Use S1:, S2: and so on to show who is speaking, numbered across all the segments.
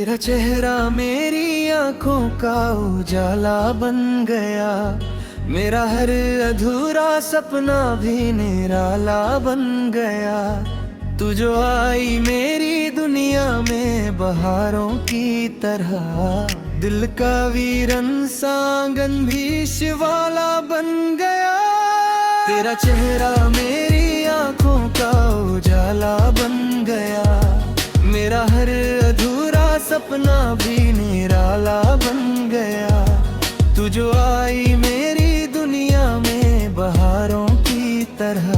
S1: तेरा चेहरा मेरी आंखों का उजाला बन गया, मेरा हर अधूरा सपना भी निराला बन गया। तू जो आई मेरी दुनिया में बहारों की तरह, दिल का वीरन सांगन भी शिवाला बन गया। तेरा चेहरा मेरी आंखों का उजाला बन गया, मेरा हर अधूरा सपना भी निराला बन गया। तू जो आई मेरी दुनिया में बहारों की तरह,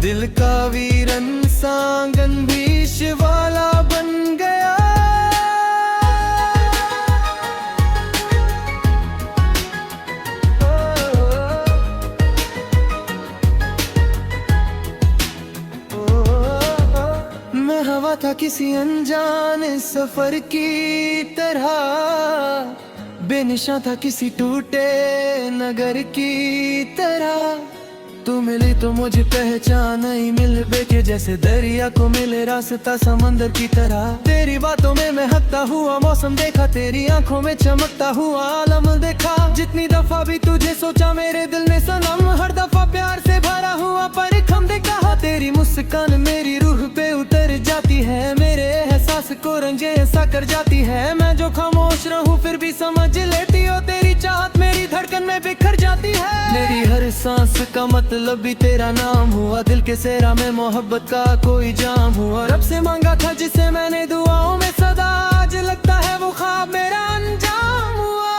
S1: दिल का वीरन सांगन भी शिवाला बन गया। मैं हवा था किसी अनजान सफर की तरह, बेनिशां था किसी टूटे नगर की तरह। तू मिली तो मुझे पहचान नहीं मिल बेके, जैसे दरिया को मिले रास्ता समंदर की तरह। तेरी बातों में महकता हुआ मौसम देखा, तेरी आंखों में चमकता हुआ आलम देखा। जितनी दफा भी तुझे सोचा मेरे दिल ने सनम, हर दफा प्यार से भरा हुआ परिखम देखा। तेरी मुस्कान मेरी रूह पे उतर जाती है, मेरे एहसास को रंजे ऐसा कर जाती है। मैं जो खामोश रहूं फिर भी समझ लेती हो, तेरी चाहत मेरी धड़कन में बिखर जाती है। मेरी हर सांस का मतलब भी तेरा नाम हुआ, दिल के सेरा में मोहब्बत का कोई जाम हुआ। रब से मांगा था जिसे मैंने दुआओं में सदा, आज लगता है वो ख्वाब मेरा अंजाम हुआ।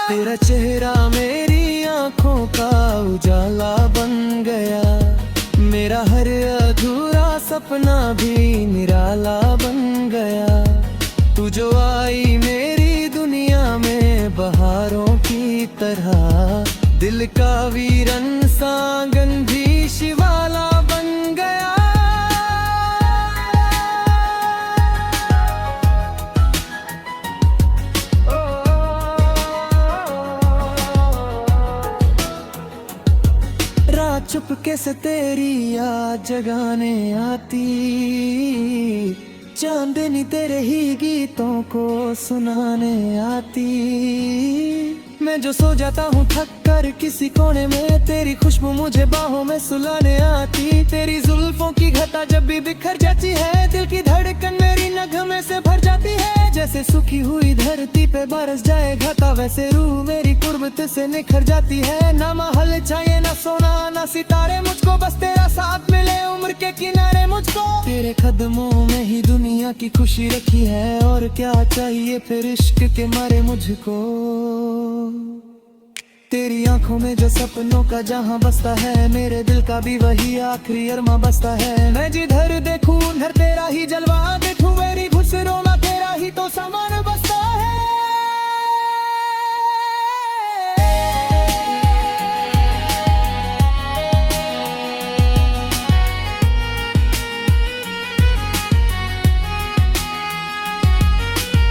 S1: तेरा चेहरा मेरी आंखों का उजाला बन गया, मेरा हर अधूरा सपना भी निराला बन गया। तू जो आई मेरी दुनिया में बहारों की तरह, दिल का वीरन सांगन भी शिवाला बन गया। रात चुपके से तेरी याद जगाने आती, चांदनी तेरे ही गीतों को सुनाने आती। मैं जो सो जाता हूँ थक कर किसी कोने में, तेरी खुशबू मुझे बाहों में सुलाने आती। तेरी जुल्फों की घटा जब भी बिखर जाती है, दिल की धड़कन मेरी नगमे से भर जाती है। जैसे सूखी हुई धरती पे बरस जाए घटा, वैसे रूह मेरी कुर्बत से निखर जाती है। ना महल चाहिए ना सोना ना सितारे मुझको, बस तेरा साथ मिले उम्र के किनारे मुझको। तेरे कदमों में ही दुनिया की खुशी रखी है, और क्या चाहिए फिर इश्क के मारे मुझको। तेरी आंखों में जो सपनों का जहां बसता है, मेरे दिल का भी वही आखिरी अरमा बसता है। मैं जिधर देखूं उधर तेरा ही जलवा देखूं, मेरी घुसरों में तेरा ही तो सामान बसता है।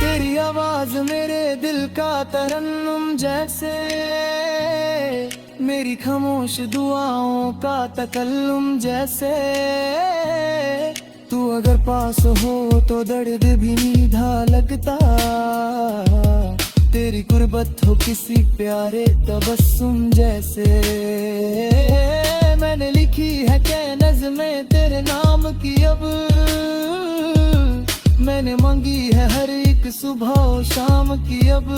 S1: तेरी आवाज मेरे दिल का तरन्नुम जैसे, मेरी खामोश दुआओं का तकल्लुम जैसे। तू अगर पास हो तो दर्द भी मीठा लगता, तेरी गुर्बत हो किसी प्यारे तबस्सुम जैसे। मैंने लिखी है क्या नज़्में तेरे नाम की अब, मैंने मांगी है हर एक सुबह शाम की अब।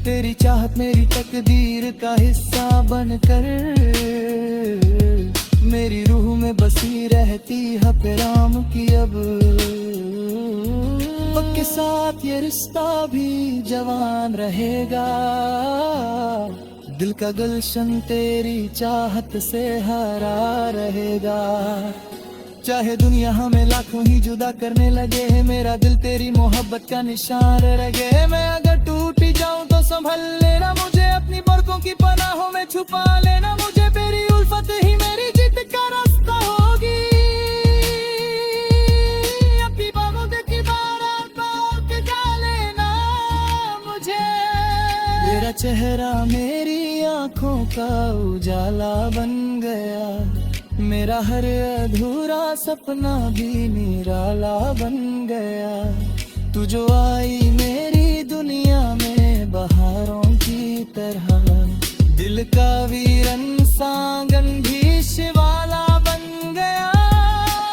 S1: तेरी चाहत मेरी तकदीर का हिस्सा बनकर, मेरी रूह में बसी रहती है पैगाम की अब। वक्त के साथ ये रिश्ता भी जवान रहेगा, दिल का गुलशन तेरी चाहत से हरा रहेगा। चाहे दुनिया हमें लाखों ही जुदा करने लगे, मेरा दिल तेरी मोहब्बत का निशान रहे। मैं अगर टूट जाऊं तो संभल लेना मुझे, अपनी बरकों की पनाहों में छुपा लेना मुझे। तेरी उल्फत ही मेरी जीत का रास्ता होगी, अपनी बाहों की बारात बार के जा लेना मुझे। तेरा चेहरा मेरी आंखों का उजाला बन गया, मेरा हर अधूरा सपना भी निराला बन गया। तू जो आई मेरी दुनिया में बहारों की तरह, दिल का वीरन सांगन भी शिवाला बन गया।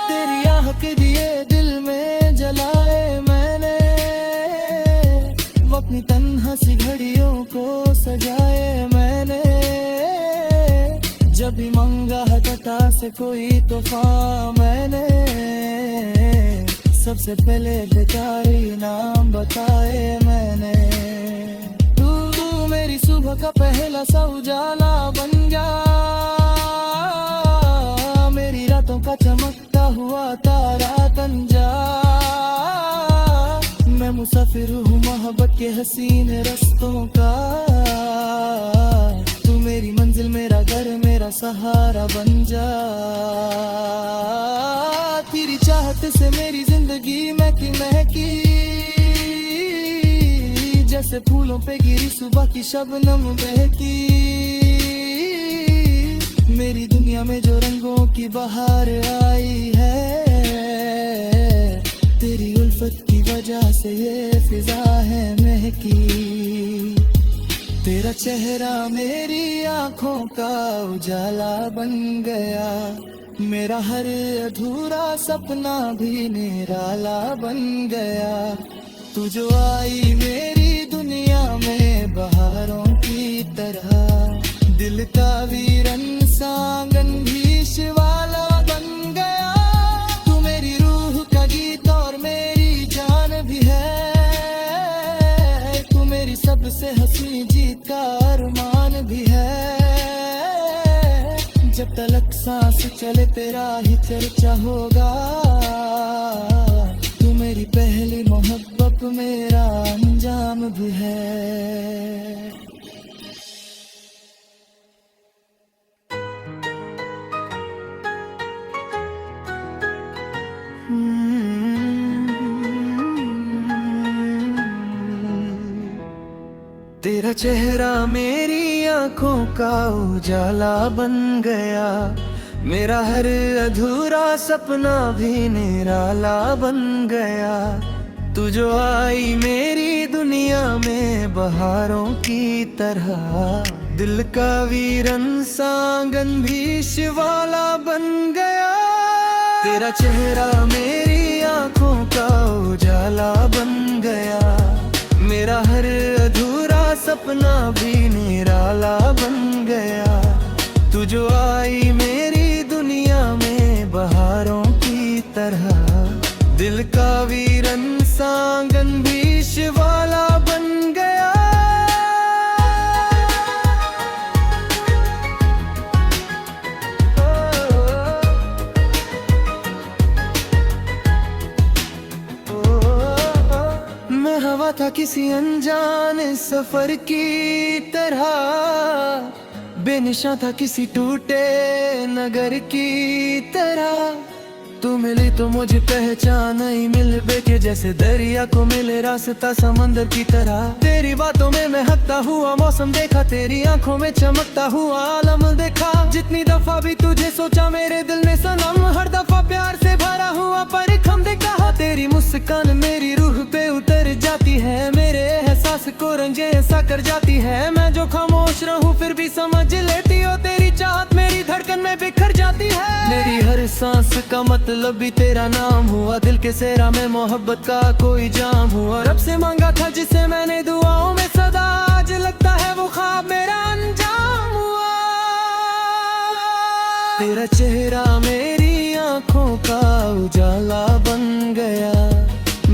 S1: तेरी आह के दिए दिल में जलाए मैंने, वो अपनी तन्हा सी घड़ियों को सजाए मैंने। जब भी मांगा हता से कोई तोहफा मैंने, सबसे पहले बेचारी नाम बताए मैंने। तू मेरी सुबह का पहला सा उजाला बन गया, मेरी रातों का चमकता हुआ तारा तन जा। मैं मुसाफिर हूँ मोहब्बत के हसीन रास्तों का, तू मेरी मंजिल मेरा घर मेरा सहारा बन जा। तेरी चाहत से मेरी जिंदगी महकी महकी, जैसे फूलों पे गिरी सुबह की शबनम बहती। मेरी दुनिया में जो रंगों की बहार आई है, तेरी उल्फत की वजह से ये फिजा है महकी। तेरा चेहरा मेरी आंखों का उजाला बन गया, मेरा हर अधूरा सपना भी निराला बन गया। तू जो आई मेरी दुनिया में बहारों की तरह, दिल का वीरन सांगन भी शिवाला बन गया। तू मेरी रूह का गीत और मेरी जान भी है, तू मेरी सबसे हंसी जीत का अरमान भी है। जब तलक सांस चले तेरा ही चर्चा होगा, तू मेरी पहली मोहब्बत मेरा अंजाम भी है। तेरा चेहरा मेरी आंखों का उजाला बन गया, मेरा हर अधूरा सपना भी निराला बन गया। तू जो आई मेरी दुनिया में बहारों की तरह, दिल का वीरन सांगन भी शिवाला बन गया। तेरा चेहरा मेरी आंखों का उजाला बन गया, मेरा हर अधूरा सपना भी निराला बन गया। तू जो आई मेरी दुनिया में बहारों की तरह, दिल का वीरन सांगन भी शिवाला बन गया। मैं हवा था किसी अनजान सफर की तरह, बेनिशां था किसी टूटे नगर की तरह। तू मिली तो मुझे पहचान ही मिल बेके, जैसे दरिया को मिले रास्ता समंदर की तरह। तेरी बातों में महकता हुआ मौसम देखा, तेरी आंखों में चमकता हुआ आलम देखा। जितनी दफा भी तुझे सोचा मेरे दिल ने सनम, हर दफा प्यार से भरा हुआ परिखम देखा। तेरी मुस्कान मेरी रूह पे उतर जाती है, मेरे एहसास को रंजे ऐसा कर जाती है। मैं जो खामोश रहूं फिर भी समझ लेती हो, तेरी चाहत मेरी धड़कन में बिखर जाती है। मेरी हर सांस का मतलब भी तेरा नाम हुआ, दिल के सेरा में मोहब्बत का कोई जाम हुआ। रब से मांगा था जिसे मैंने दुआओं में सदा, आज लगता है वो ख्वाब मेरा अंजाम हुआ। तेरा चेहरा मेरी आंखों का उजाला बन गया,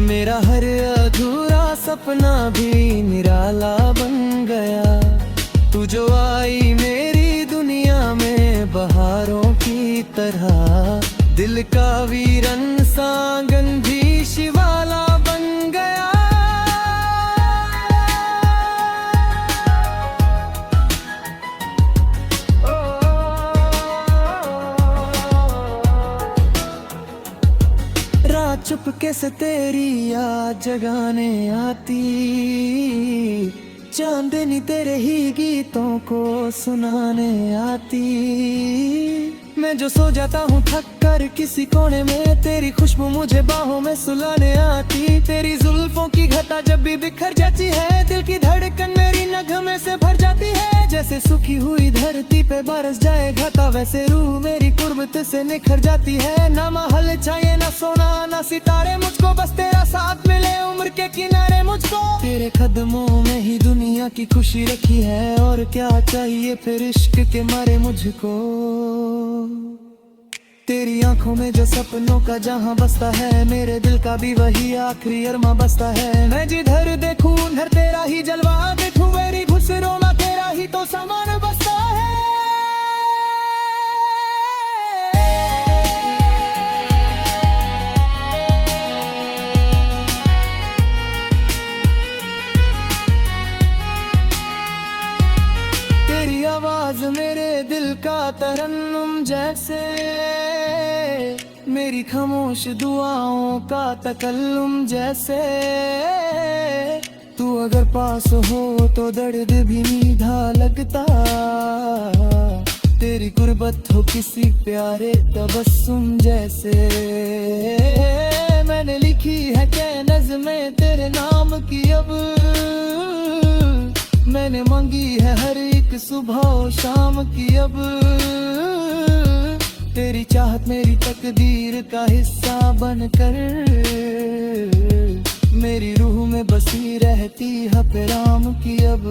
S1: मेरा हर अधूरा सपना भी निराला बन गया। तू जो आई मेरी दुनिया में बहारों की तरह, दिल का वीरन सांगन भी शिवाला बन गया। रात चुपके से तेरी याद जगाने आती, चांदनी तेरे ही गीतों को सुनाने आती। मैं जो सो जाता हूँ थक कर किसी कोने में, तेरी खुशबू मुझे बाहों में सुलाने आती। तेरी जुल्फों की घटा जब भी बिखर जाती है, दिल की धड़कन मेरी नगमे से भर जाती है। जैसे सूखी हुई धरती पे बरस जाए घटा, वैसे रूह मेरी कुर्बत से निखर जाती है। ना महल चाहिए ना सोना ना सितारे मुझको, बस तेरा साथ मिले उम्र के किनारे मुझको। तेरे कदमों में ही दुनिया की खुशी रखी है, और क्या चाहिए फिर इश्क के मारे मुझको। तेरी आंखों में जो सपनों का जहां बसता है, मेरे दिल का भी वही आखिरी अरमा बसता है। मैं जिधर देखूं उधर तेरा ही जलवा देखूं, मेरी घुसरों में तेरा ही तो सामान बसता है। तेरी आवाज मेरे दिल का तरन्नुम जैसे, मेरी खामोश दुआओं का तकल्लुम जैसे। तू अगर पास हो तो दर्द भी मीठा लगता, तेरी गुर्बत हो किसी प्यारे तबस्सुम जैसे। मैंने लिखी है क्या नज़्में तेरे नाम की अब, मैंने मांगी है हर एक सुबह और शाम की अब। तेरी चाहत मेरी तकदीर का हिस्सा बनकर, मेरी रूह में बसी रहती है पैगाम की अब।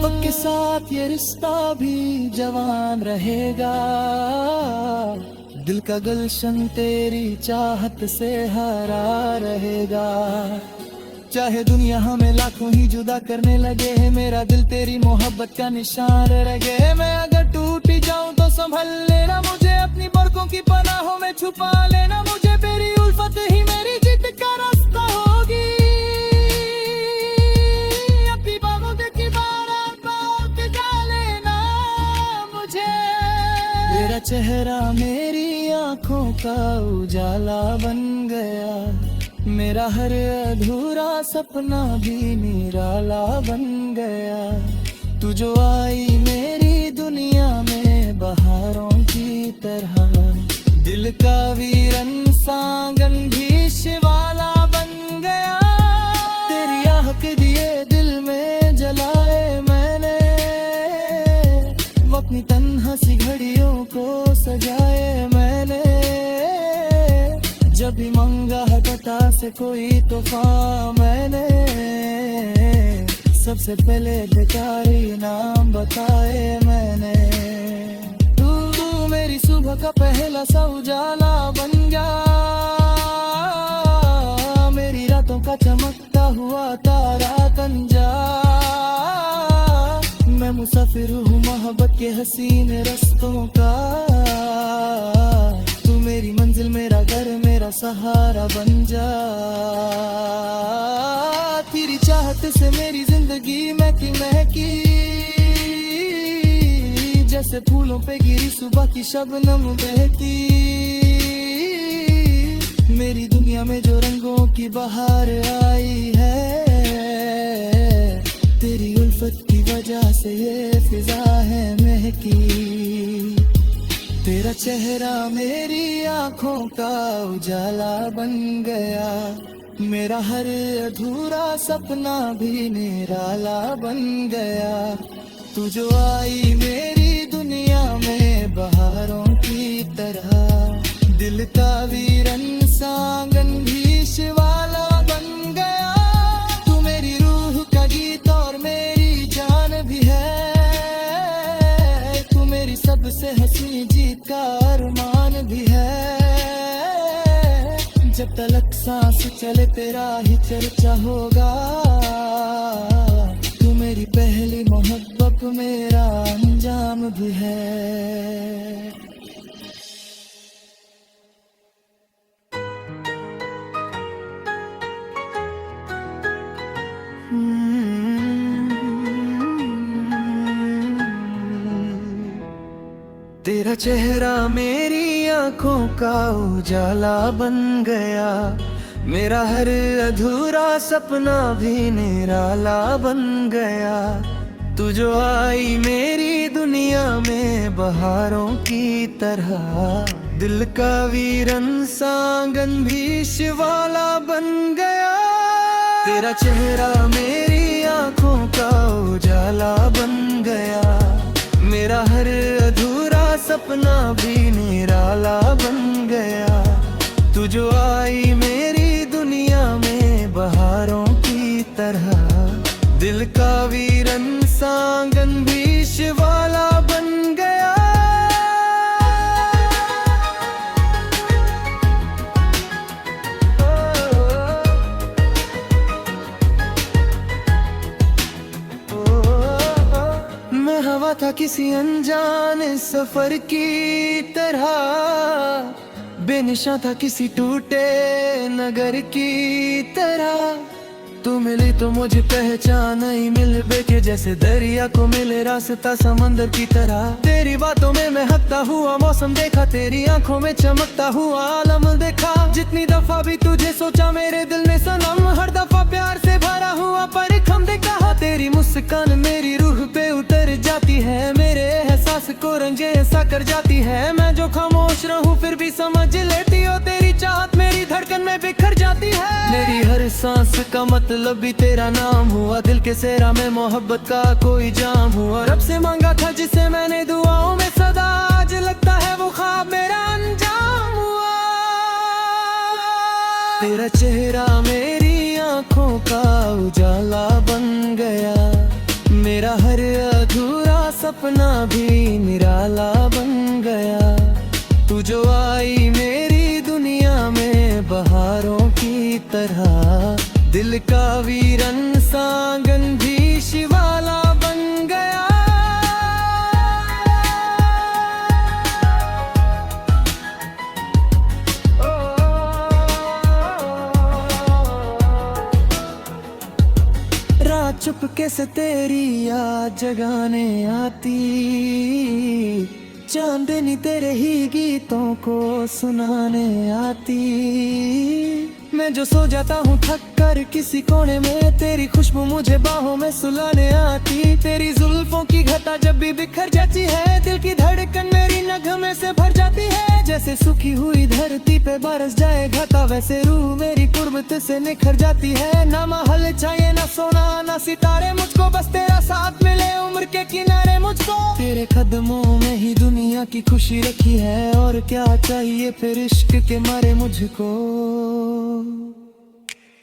S1: वक्त के साथ ये रिश्ता भी जवान रहेगा, दिल का गुलशन तेरी चाहत से हरा रहेगा। चाहे दुनिया हमें लाखों ही जुदा करने लगे है, मेरा दिल तेरी मोहब्बत का निशान रहे। मैं अगर टूट जाऊं तो संभल लेना मुझे, अपनी बरकों की पनाहों में छुपा लेना मुझे। तेरी उल्फत ही मेरी जिद का रास्ता होगी, अपनी बाहों के किनारा बात जा लेना मुझे। तेरा चेहरा मेरी आंखों का उजाला बन गया, मेरा हर अधूरा सपना भी निराला बन गया। तू जो आई मेरी दुनिया में बहारों की तरह, दिल का वीरन सांगन भी शिवाला बन गया। तेरी आह के दिए दिल में जलाए मैंने, अपनी तन्हा सी घड़ियों को सजाए मैंने। जब भी मांगा है बता से कोई तोहफा मैंने, सबसे पहले बेकारी नाम बताए मैंने। तू मेरी सुबह का पहला सा उजाला बन गया, मेरी रातों का चमकता हुआ तारा तन जा। मैं मुसाफिर हूँ मोहब्बत के हसीन रास्तों का, तू मेरी मंजिल मेरा घर मेरा सहारा बन जा। तेरी चाहत से मेरी जिंदगी महकी महकी, जैसे फूलों पे गिरी सुबह की शबनम बहती। मेरी दुनिया में जो रंगों की बहार आई है, तेरी उल्फत की वजह से ये फिजा है महकी। तेरा चेहरा मेरी आंखों का उजाला बन गया, मेरा हर अधूरा सपना भी निराला बन गया। तू जो आई मेरी दुनिया में बहारों की तरह, दिल का वीरन सांगन भी शिवाला बन गया। तू मेरी रूह का गीत और मेरी जान भी है, तू मेरी सबसे हंसी जीत का अरमान भी है। जब तलक सांस चले तेरा ही चर्चा होगा, तू मेरी पहली मोहब्बत मेरा अंजाम भी है। तेरा चेहरा मेरी आंखों का उजाला बन गया, मेरा हर अधूरा सपना भी निराला बन गया। तू जो आई मेरी दुनिया में बहारों की तरह, दिल का वीरन सांगन भीष वाला बन गया। तेरा चेहरा मेरी आंखों का उजाला बन गया, मेरा हर अधूरा सपना भी निराला बन गया। तू जो आई मेरी दुनिया में बहारों की तरह, दिल का वीरन सांगन भीष वाला बन गया। मैं हवा था किसी अनजाने सफर की तरह, बेनिशां था किसी टूटे नगर की तरह। तू मिली तो मुझे पहचान ही मिल बेके, जैसे दरिया को मिले रास्ता समंदर की तरह। तेरी बातों में महकता हुआ मौसम देखा, तेरी आंखों में चमकता हुआ आलम देखा। जितनी दफा भी तुझे सोचा मेरे दिल ने सनम, हर दफा प्यार से भरा हुआ परिखम देखा। तेरी मुस्कान मेरी रूह पे उतर जाती है, मेरे एहसास को रंजे ऐसा कर जाती है। मैं जो खामोश रहूं फिर भी समझ लेती हो, तेरी चाहत मेरी धड़कन में बिखर जाती है। मेरी हर सांस का मतलब भी तेरा नाम हुआ, दिल के सेरा में मोहब्बत का कोई जाम हुआ। रब से मांगा था जिसे मैंने दुआओं में सदा, आज लगता है वो ख्वाब मेरा अंजाम हुआ। तेरा चेहरा मेरी आंखों का उजाला बन गया, मेरा हर अधूरा सपना भी निराला बन गया। तू जो आई मेरी दुनिया में बहारों की तरह, दिल का वीरन सांगन भीष वाला बन गया। रात चुपके से तेरी याद जगाने आती, चांदनी तेरे ही गीतों को सुनाने आती। मैं जो सो जाता हूँ थक कर किसी कोने में, तेरी खुशबू मुझे बाहों में सुलाने आती। तेरी जुल्फों की घटा जब भी बिखर जाती है, दिल की धड़कन मेरी नगमे से भर जाती है। जैसे सूखी हुई धरती पे बरस जाए घटा, वैसे रूह मेरी कुर्बत से निखर जाती है। ना महल चाहिए ना सोना ना सितारे मुझको, बस तेरा साथ मिले उम्र के किनारे मुझको। तेरे कदमों में ही दुनिया की खुशी रखी है, और क्या चाहिए फिर इश्क के मारे मुझको।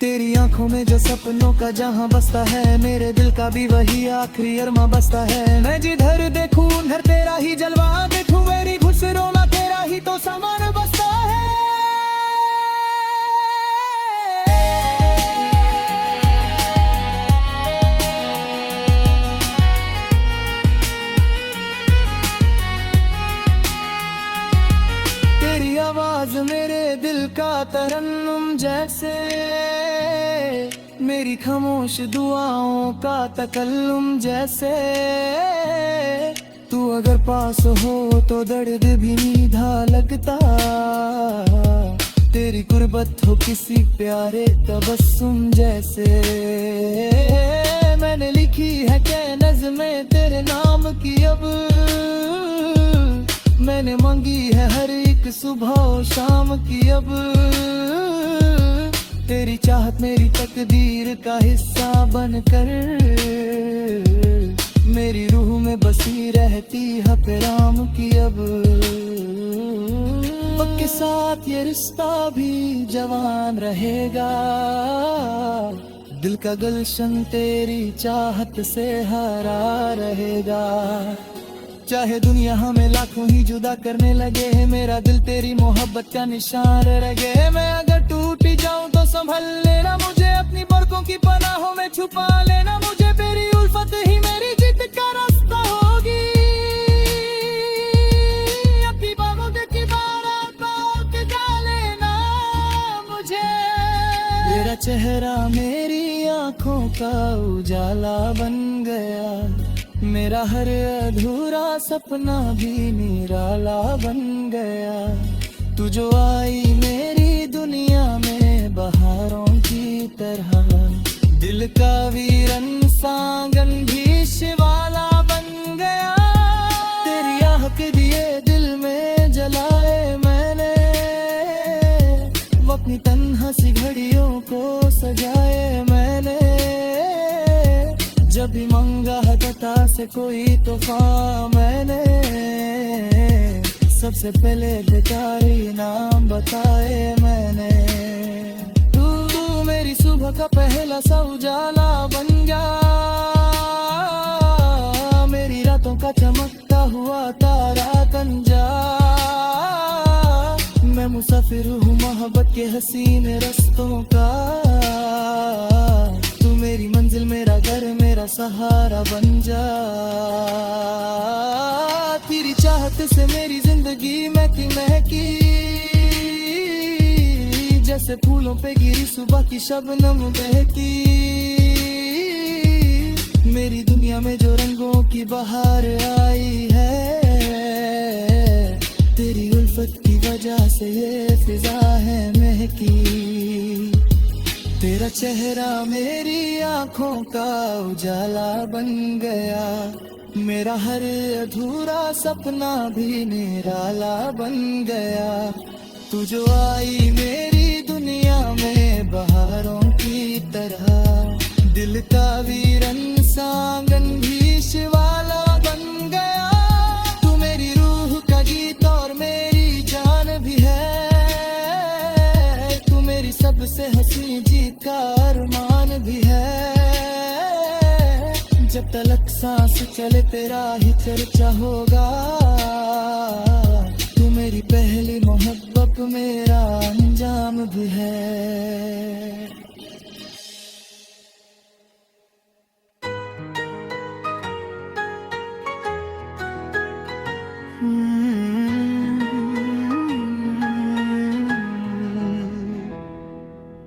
S1: तेरी आंखों में जो सपनों का जहां बसता है, मेरे दिल का भी वही आखिरी अरमा बसता है। मैं जिधर देखूं उधर तेरा ही जलवा देखूं, मेरी खुशरों में तेरा ही तो सामान बसता है। तेरी आवाज मेरे दिल का तरन्नुम जैसे, मेरी खामोश दुआओं का तकल्लुम जैसे। तू अगर पास हो तो दर्द भी मीठा लगता, तेरी गुर्बत हो किसी प्यारे तबस्सुम जैसे। मैंने लिखी है क्या नज़्में तेरे नाम की अब, मैंने मांगी है हर एक सुबह और शाम की अब। तेरी चाहत मेरी तकदीर का हिस्सा बनकर, मेरी रूह में बसी रहती है पैराम की अब। वक्त के साथ ये रिश्ता भी जवान रहेगा, दिल का गुलशन तेरी चाहत से हरा रहेगा। चाहे दुनिया हमें लाखों ही जुदा करने लगे, मेरा दिल तेरी मोहब्बत का निशान रहे। मैं अगर टूट जाऊं तो संभल लेना मुझे, अपनी बरकों की पनाहों में छुपा लेना मुझे। तेरी उल्फत ही मेरी जीत का रास्ता होगी, अपनी बाहों के किनारा पाक जा लेना मुझे। तेरा चेहरा मेरी आंखों का उजाला बन गया, मेरा हर अधूरा सपना भी निराला बन गया। तू जो आई मेरी दुनिया में बहारों की तरह, दिल का वीरन सांगन भी शिवा कभी मांगा है बता से कोई तोहफा मैंने, सबसे पहले बेचारी नाम बताए मैंने। तू मेरी सुबह का पहला सा उजाला बन गया, मेरी रातों का चमकता हुआ तारा तन जा। मैं मुसाफिर हूँ मोहब्बत के हसीन रस्तों का, तू मेरी मंजिल मेरा घर मेरा सहारा बन जा। तेरी चाहत से मेरी जिंदगी महकी, जैसे फूलों पे गिरी सुबह की शबनम बहकी। मेरी दुनिया में जो रंगों की बहार आई है, तेरी उल्फत की वजह से ये फिजा है महकी। तेरा चेहरा मेरी आंखों का उजाला बन गया, मेरा हर अधूरा सपना भी निराला बन गया। तू जो आई मेरी दुनिया में बहारों की तरह, दिल का वीरन सांगन भी शिवाला बन गया। तू मेरी रूह का गीत और मेरी जान भी है, तू मेरी सबसे हंसी जीत का अरमान भी है। जब तलक सांस चले तेरा ही चर्चा होगा, तू मेरी पहली मोहब्बत मेरा अंजाम भी है।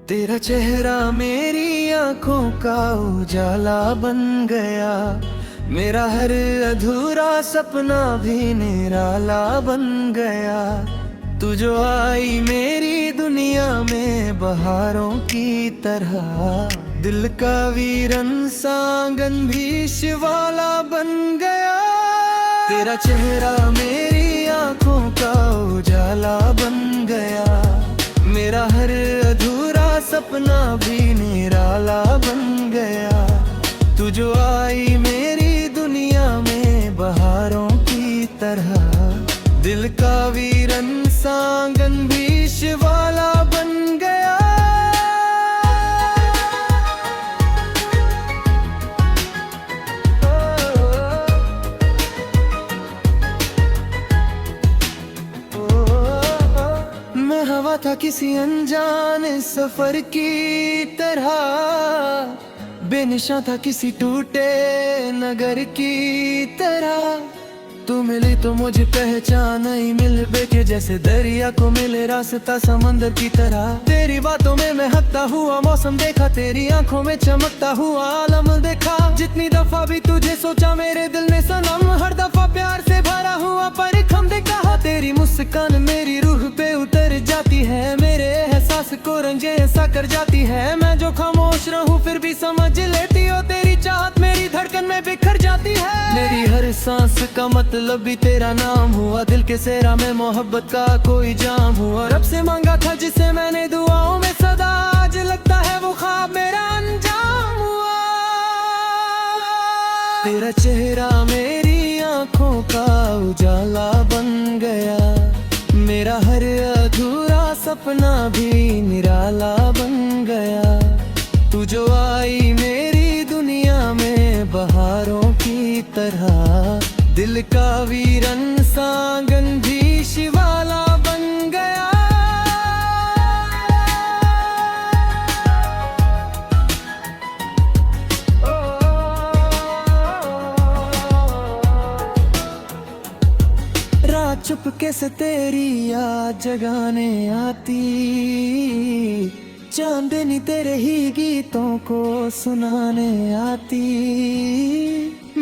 S1: तेरा चेहरा मेरी आंखों का उजाला बन गया, मेरा हर अधूरा सपना भी निराला बन गया। तू जो आई मेरी दुनिया में बहारों की तरह, दिल का वीरन सांगन भी शिवाला बन गया। तेरा चेहरा मेरी आंखों का उजाला बन गया, मेरा हर अधूरा सपना भी निराला बन गया। तू जो आई मेरी दुनिया में बहारों की तरह, दिल का वीरन सांगन भी शिवाला बन गया। मैं हवा था किसी अनजान सफर की तरह, बेनिशां था किसी टूटे नगर की तरह। तू मिली तो मुझे पहचान नहीं मिल बेके, जैसे दरिया को मिले रास्ता समंदर की तरह। तेरी बातों में महकता हुआ मौसम देखा, तेरी आंखों में चमकता हुआ आलम देखा। जितनी दफा भी तुझे सोचा मेरे दिल ने सनम, हर दफा प्यार से भरा हुआ परिखम देखा। तेरी मुस्कान मेरी रूह पे उतर जाती है, मेरे एहसास को रंजे ऐसा कर जाती है। मैं जो खामोश रहूं फिर भी समझ लेती हो, तेरी चाहत मेरी धड़कन में बिखर जाती है। मेरी हर सांस का मतलब भी तेरा नाम हुआ, दिल के सेरा में मोहब्बत का कोई जाम हुआ। रब से मांगा था जिसे मैंने दुआओं में सदा, आज लगता है वो ख्वाब मेरा अंजाम हुआ। तेरा चेहरा मेरी आंखों का उजाला बन गया, मेरा हर अधूरा सपना भी निराला बन गया। तू जो आई मेरी दुनिया में बहारों की तरह, दिल का वीरन सांगन भी शिवाला बन गया। रात चुपके से तेरी याद जगाने आती, चांदनी तेरे ही गीतों को सुनाने आती।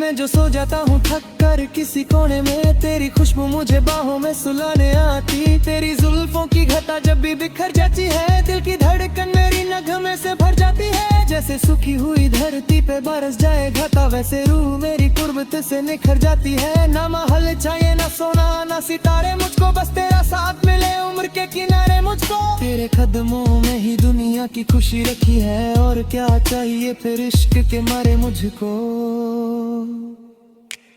S1: मैं जो सो जाता हूँ थक कर किसी कोने में, तेरी खुशबू मुझे बाहों में सुलाने आती। तेरी जुल्फों की घटा जब भी बिखर जाती है, दिल की धड़कन मेरी नगमे से भर जाती है। जैसे सूखी हुई धरती पे बरस जाए घटा, वैसे रूह मेरी कुर्बत से निखर जाती है। ना महल चाहिए ना सोना ना सितारे मुझको, बस तेरा साथ मिले उम्र के किनारे मुझको। तेरे कदमों में ही दुनिया की खुशी रखी है, और क्या चाहिए फिर इश्क के मारे मुझको।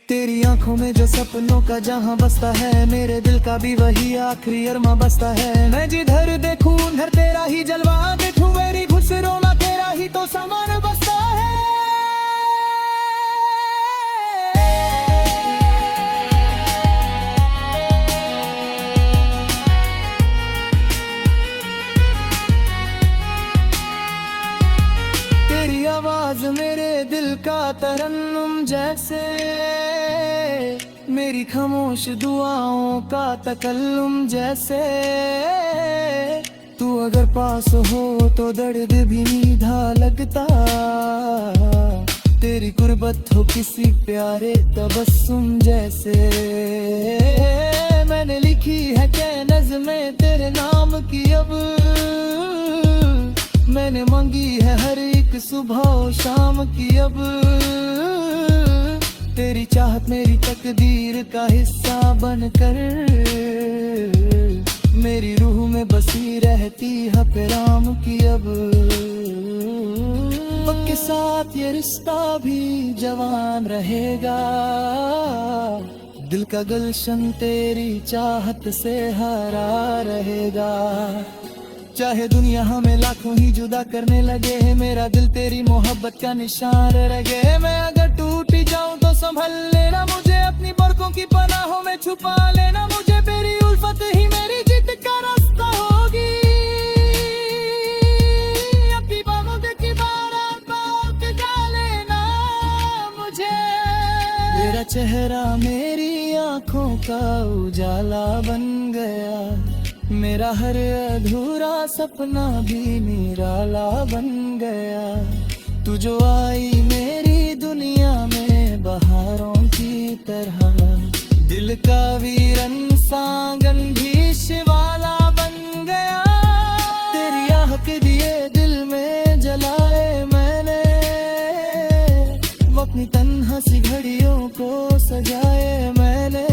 S1: तेरी आंखों में जो सपनों का जहां बसता है, मेरे दिल का भी वही आखिरी अरमा बसता है। मैं जिधर देखूं उधर तेरा ही जलवा देखूं, मेरी घुसरों में तेरा ही तो सामान बसता है। तेरी आवाज मेरे दिल का तरन्नुम जैसे, मेरी खामोश दुआओं का तकल्लुम जैसे। तू अगर पास हो तो दर्द भी मीठा लगता, तेरी गुर्बत हो किसी प्यारे तबस्सुम जैसे। मैंने लिखी है क्या नज़्में तेरे नाम की अब, मैंने मांगी है हर एक सुबह और शाम की अब। तेरी चाहत मेरी तकदीर का हिस्सा बनकर, मेरी रूह में बसी रहती है पैगाम की अब। वक्त के साथ ये रिश्ता भी जवान रहेगा, दिल का गुलशन तेरी चाहत से हरा रहेगा। चाहे दुनिया हमें लाखों ही जुदा करने लगे, मेरा दिल तेरी मोहब्बत का निशान रहे। मैं अगर टूट जाऊं तो संभल लेना मुझे, अपनी बरकों की पनाहों में छुपा लेना मुझे। तेरी उल्फत ही मेरी जीत का रास्ता होगी, अपनी बाहों की बारात बात जा लेना मुझे। तेरा चेहरा मेरी आंखों का उजाला बन गया, मेरा हर अधूरा सपना भी निराला बन गया। तू जो आई मेरी दुनिया में बहारों की तरह, दिल का वीरन सांगन भी शिवाला बन गया। तेरी आह के दिए दिल में जलाए मैंने, अपनी तन्हा सी घड़ियों को सजाए मैंने।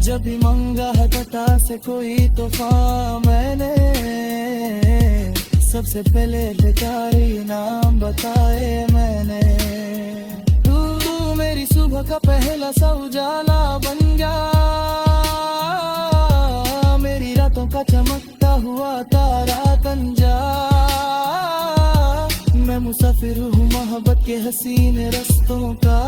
S1: जब भी मांगा है बता से कोई तोहफा मैंने, सबसे पहले बेकारी नाम बताए मैंने। तू मेरी सुबह का पहला सा उजाला बन गया, मेरी रातों का चमकता हुआ तारा बन जा। मैं मुसाफिर हूँ मोहब्बत के हसीन रास्तों का,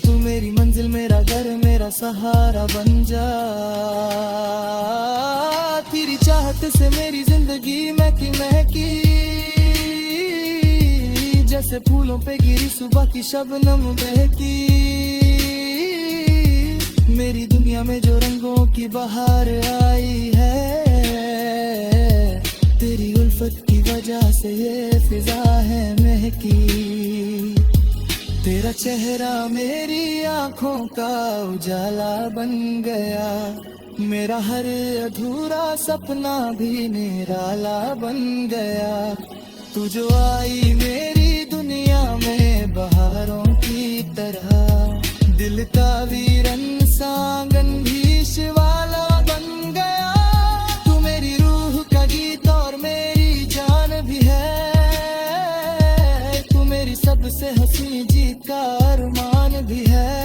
S1: तू मेरी मंजिल मेरा घर मेरा सहारा बन जा। तेरी चाहत से मेरी जिंदगी महकी महकी, जैसे फूलों पे गिरी सुबह की शबनम बहकी। मेरी दुनिया में जो रंगों की बहार आई है, तेरी उल्फत की वजह से ये फिजा है महकी। तेरा चेहरा मेरी आंखों का उजाला बन गया, मेरा हर अधूरा सपना भी निराला बन गया। तू जो आई मेरी दुनिया में बहारों की तरह, दिल का वीरन सांगन भी शिवाला बन गया। तू मेरी रूह का गीत और मेरी जान भी है, तू मेरी सबसे हंसी जीत का अरमान भी है।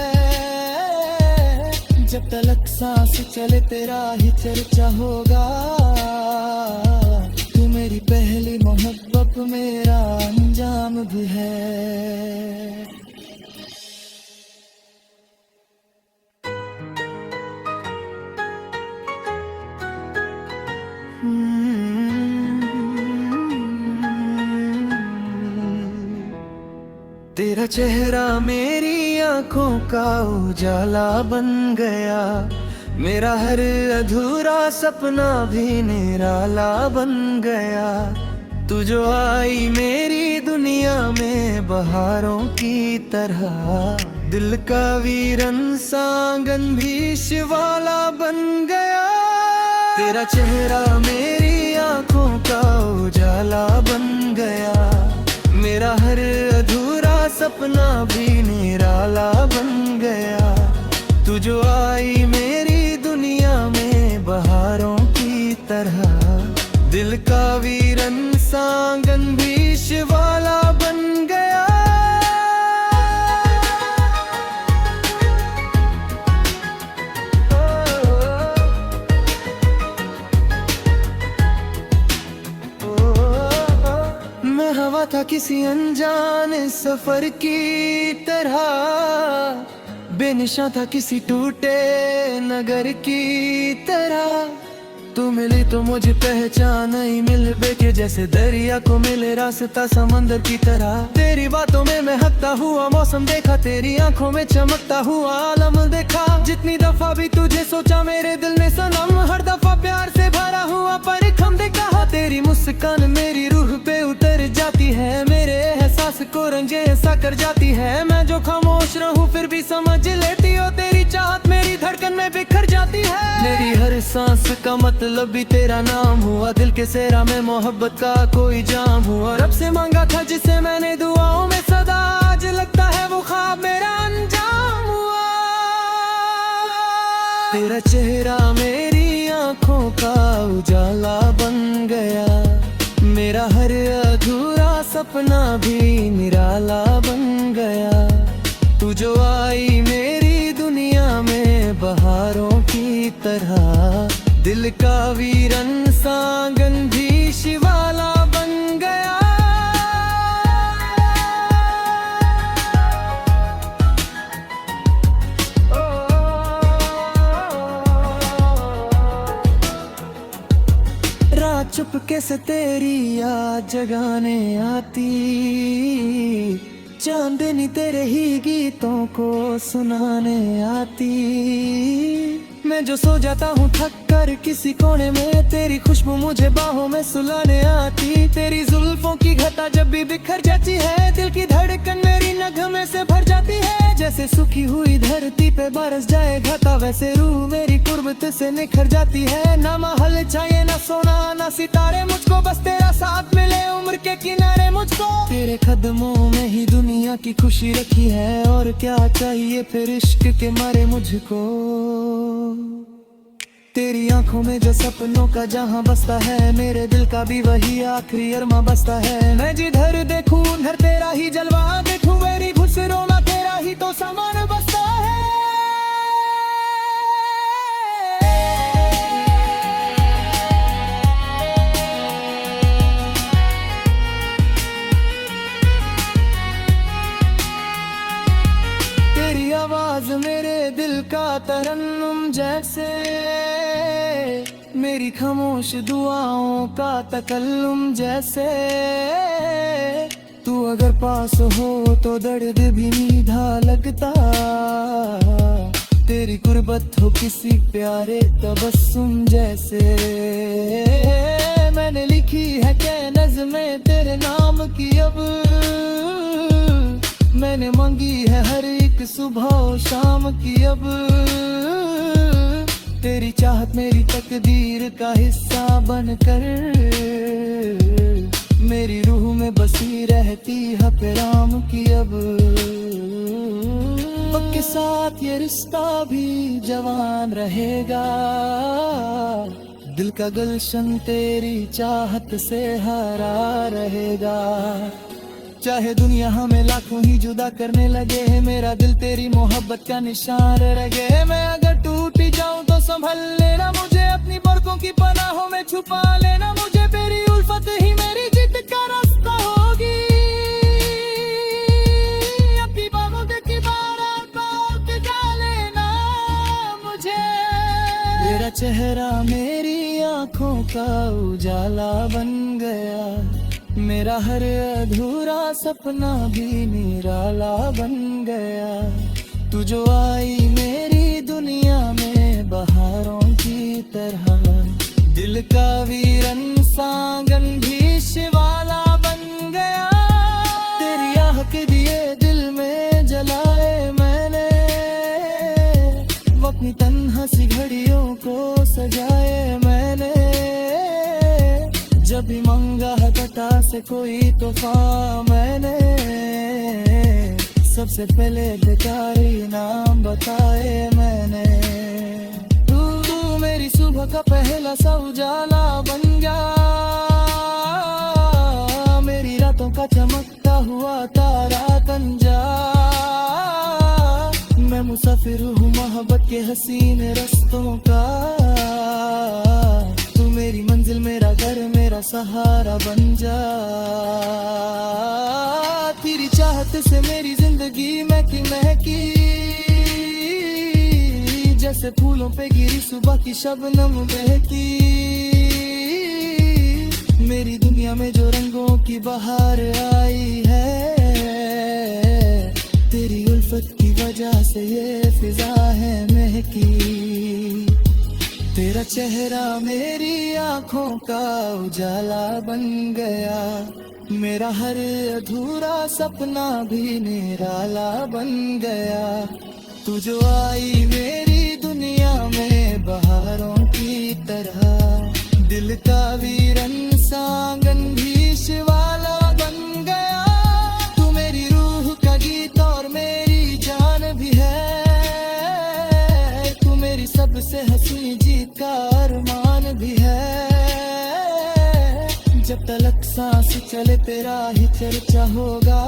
S1: जब तलक सांस चले तेरा ही चर्चा होगा, तू मेरी पहली मोहब्बत मेरा अंजाम भी है। तेरा चेहरा मेरी आंखों का उजाला बन गया, मेरा हर अधूरा सपना भी निराला बन गया। तू जो आई मेरी दुनिया में बहारों की तरह, दिल का वीरन सांगन भी शिवाला बन गया। तेरा चेहरा मेरी आंखों का उजाला बन गया, मेरा हर अधूरा सपना भी निराला बन गया। तू जो आई मेरी दुनिया में बहारों की तरह, दिल का वीरन सांगन भी शिवाला बन गया। मैं हवा था किसी अनजाने सफर की तरह, बेनिशां था किसी टूटे नगर की तरह। तू मिली तो मुझे पहचान ही मिल बेके, जैसे दरिया को मिले रास्ता समंदर की तरह। तेरी बातों में महकता हुआ मौसम देखा, तेरी आंखों में चमकता हुआ आलम देखा। जितनी दफा भी तुझे सोचा मेरे दिल ने सनम, हर दफा प्यार से भरा हुआ परिखम देखा। तेरी मुस्कान मेरी रूह पे उतर जाती है, मेरे एहसास को रंजे ऐसा कर जाती है। मैं जो खामोश रहूं फिर भी समझ लेती हो, तेरी चाहत मेरी धड़कन में बिखर जाती है। मेरी हर सांस का मतलब भी तेरा नाम हुआ, दिल के सेरा में मोहब्बत का कोई जाम हुआ। रब से मांगा था जिसे मैंने दुआओं में सदा, आज लगता है वो ख्वाब मेरा अंजाम हुआ। तेरा चेहरा मेरी आंखों का उजाला बन गया, मेरा हर अधूरा सपना भी निराला बन गया। तू जो आई मेरी दुनिया में बहारों की तरह, दिल का वीरन सांगन भी शिवाला बन गया। रात चुपके से तेरी याद जगाने आती, चांदनी तेरे ही गीतों को सुनाने आती। मैं जो सो जाता हूँ थक कर किसी कोने में, तेरी खुशबू मुझे बाहों में सुलाने आती। तेरी जुल्फों की घटा जब भी बिखर जाती है, दिल की धड़कन मेरी नगमे से भर जाती है। जैसे सूखी हुई धरती पे बरस जाए घटा, वैसे रूह मेरी कुर्बत से निखर जाती है। ना महल चाहिए ना सोना ना सितारे मुझको, बस तेरा साथ मिले उम्र के किनारे मुझको। तेरे कदमों में ही दुनिया की खुशी रखी है, और क्या चाहिए फिर इश्क के मारे मुझको। तेरी आंखों में जो सपनों का जहां बसता है, मेरे दिल का भी वही आखिरी अरमा बसता है। मैं जिधर देखूं उधर तेरा ही जलवा देखूं, मेरी घुसरों में तेरा ही तो सामान बसता है। तेरी आवाज मेरे दिल का तरन्नुम जैसे, मेरी खामोश दुआओं का तकल्लुम जैसे। तू अगर पास हो तो दर्द भी मीठा लगता, तेरी गुर्बत हो किसी प्यारे तबस्सुम जैसे। मैंने लिखी है क्या नज़्में तेरे नाम की अब, मैंने मांगी है हर एक सुबह और शाम की अब। तेरी चाहत मेरी तकदीर का हिस्सा बनकर, मेरी रूह में बसी रहती है पैराम की अब। वक्त के साथ ये रिश्ता भी जवान रहेगा, दिल का गुलशन तेरी चाहत से हरा रहेगा। चाहे दुनिया हमें लाखों ही जुदा करने लगे, मेरा दिल तेरी मोहब्बत का निशान रहे। मैं अगर टूट जाऊं तो संभल लेना मुझे, अपनी बरकों की पनाहों में छुपा लेना मुझे। तेरी उल्फत ही मेरी जिद का रास्ता होगी, अपनी बाहों की बारात बात जा लेना मुझे। तेरा चेहरा मेरी आंखों का उजाला बन गया, मेरा हर अधूरा सपना भी निराला बन गया। तू जो आई मेरी दुनिया में बहारों की तरह, दिल का वीरन सांगन भी शिवा अपनी तन्हा सी घड़ियों को सजाए मैंने। जब भी मांगा है बता से कोई तोहफा मैंने, सबसे पहले बेकारी नाम बताए मैंने। तू मेरी सुबह का पहला सा उजाला बन गया, मेरी रातों का चमकता हुआ तारा तन जा। मैं मुसाफिर हूँ मोहब्बत के हसीन रस्तों का, तू मेरी मंजिल मेरा घर मेरा सहारा बन जा। तेरी चाहत से मेरी जिंदगी महकी महकी, जैसे फूलों पे गिरी सुबह की शबनम बहकी। मेरी दुनिया में जो रंगों की बहार आई है, तेरी उल्फत की वजह से ये फिजा है महकी। तेरा चेहरा मेरी आंखों का उजाला बन गया, मेरा हर अधूरा सपना भी निराला बन गया। तू जो आई मेरी दुनिया में बहारों की तरह, दिल का वीरन सांगन भी शिवाला बन गया। तू मेरी रूह का गीत और मेरी जान भी है, तू मेरी सबसे हंसी जीत का अरमान भी है। जब तलक सांस चले तेरा ही चर्चा होगा।